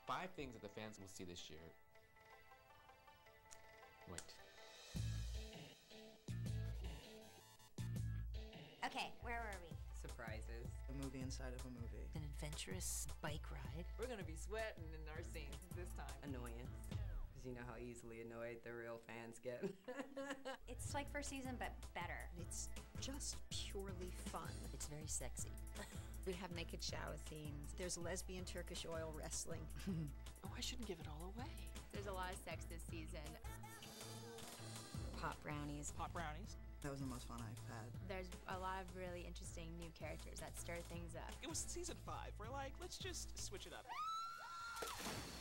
5 things that the fans will see this year. Wait. Okay, where were we? Surprises. A movie inside of a movie. An adventurous bike ride. We're gonna be sweating in our scenes this time. Annoyance. Because you know how easily annoyed the real fans get. It's like first season, but better. It's just purely fun. It's very sexy. We have naked shower scenes. There's lesbian Turkish oil wrestling. Oh, I shouldn't give it all away. There's a lot of sex this season. Pop brownies. Pop brownies. That was the most fun I've had. There's a lot of really interesting new characters that stir things up. It was season 5. We're like, let's just switch it up.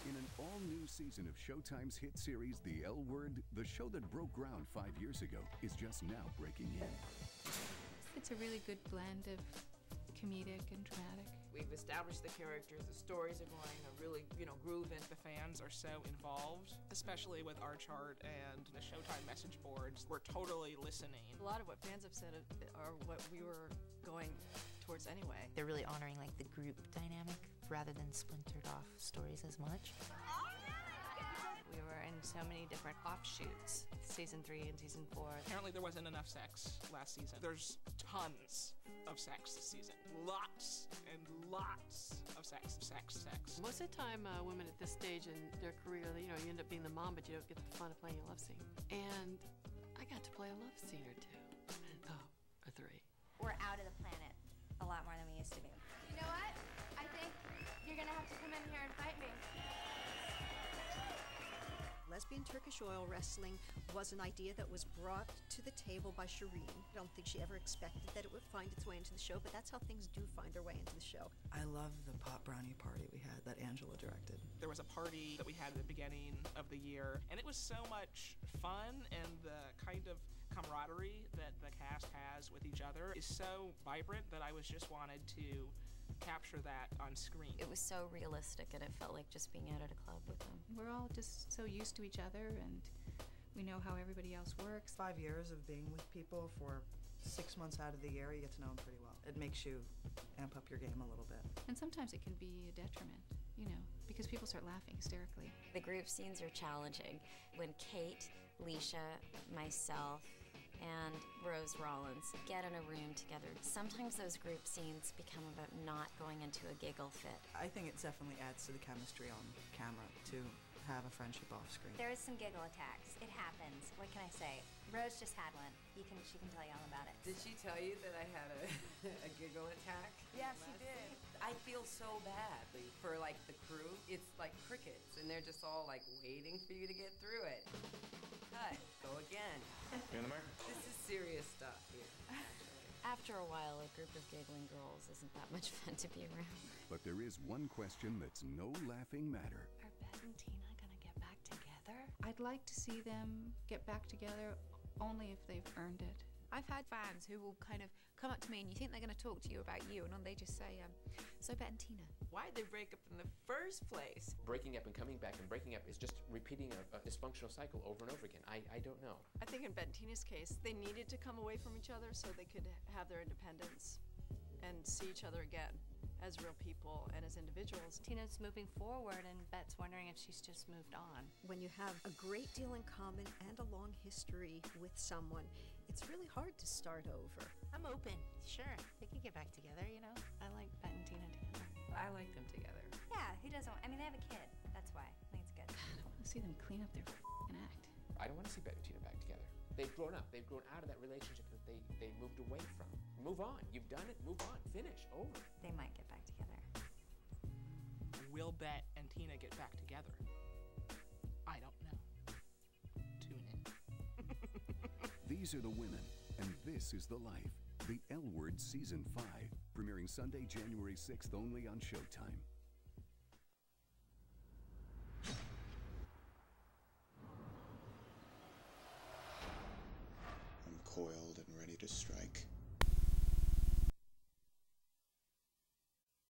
In an all-new season of Showtime's hit series, The L Word, the show that broke ground 5 years ago is just now breaking in. It's a really good blend of comedic and dramatic. We've established the characters, the stories are going to really, groove in. The fans are so involved, especially with our chart and the Showtime message boards. We're totally listening. A lot of what fans have said are what we were going towards anyway. They're really honoring like the group dynamic rather than splintered off stories as much. We were in so many different offshoots, season 3 and season 4. Apparently there wasn't enough sex last season. There's tons of sex this season. Lots and lots of sex. Most of the time, women at this stage in their career, you end up being the mom, but you don't get the fun of playing a love scene. And I got to play a love scene or 2. Oh, or 3. We're out of the planet a lot more than we used to be. You know what? I think you're gonna have to come in here and fight me. Lesbian Turkish oil wrestling was an idea that was brought to the table by Shireen. I don't think she ever expected that it would find its way into the show, but that's how things do find their way into the show. I love the pop brownie party we had that Angela directed. There was a party that we had at the beginning of the year, and it was so much fun, and the kind of camaraderie that the cast has with each other is so vibrant that I just wanted to capture that on screen. It was so realistic, and it felt like just being out at a club with them. We're all just so used to each other, and we know how everybody else works. 5 years of being with people for 6 months out of the year, you get to know them pretty well. It makes you amp up your game a little bit. And sometimes it can be a detriment, because people start laughing hysterically. The group scenes are challenging. When Kate, Leisha, myself, and Rose Rollins get in a room together, sometimes those group scenes become about not going into a giggle fit. I think it definitely adds to the chemistry on camera to have a friendship off screen. There is some giggle attacks. It happens. What can I say? Rose just had one. She can tell you all about it. Did she tell you that I had a giggle attack? Yeah, she did. I feel so badly for the crew. It's like crickets, and they're just all waiting for you to get through it. Cut. Go again. You on the mark? This is serious stuff here. After a while, a group of giggling girls isn't that much fun to be around. But there is one question that's no laughing matter. Are Bette and Tina gonna get back together? I'd like to see them get back together only if they've earned it. I've had fans who will kind of come up to me and you think they're going to talk to you about you, and then they just say, so Bette and Tina. Why'd they break up in the first place? Breaking up and coming back and breaking up is just repeating a dysfunctional cycle over and over again. I don't know. I think in Bette and Tina's case, they needed to come away from each other so they could have their independence and see each other again as real people and as individuals. Tina's moving forward, and Bette's wondering if she's just moved on. When you have a great deal in common and a long history with someone, it's really hard to start over. I'm open. Sure, they can get back together, I like Bette and Tina together. I like them together. Yeah, who doesn't? I mean, they have a kid. That's why. I think it's good. I want to see them clean up their f***ing act. I don't want to see Bette and Tina back together. They've grown up. They've grown out of that relationship that they moved away from. Move on. You've done it. Move on. Finish. Over. They might get back together. Will Bette and Tina get back together? I don't know. Tune in. These are the women, and this is the life. The L Word Season 5, premiering Sunday, January 6th only on Showtime.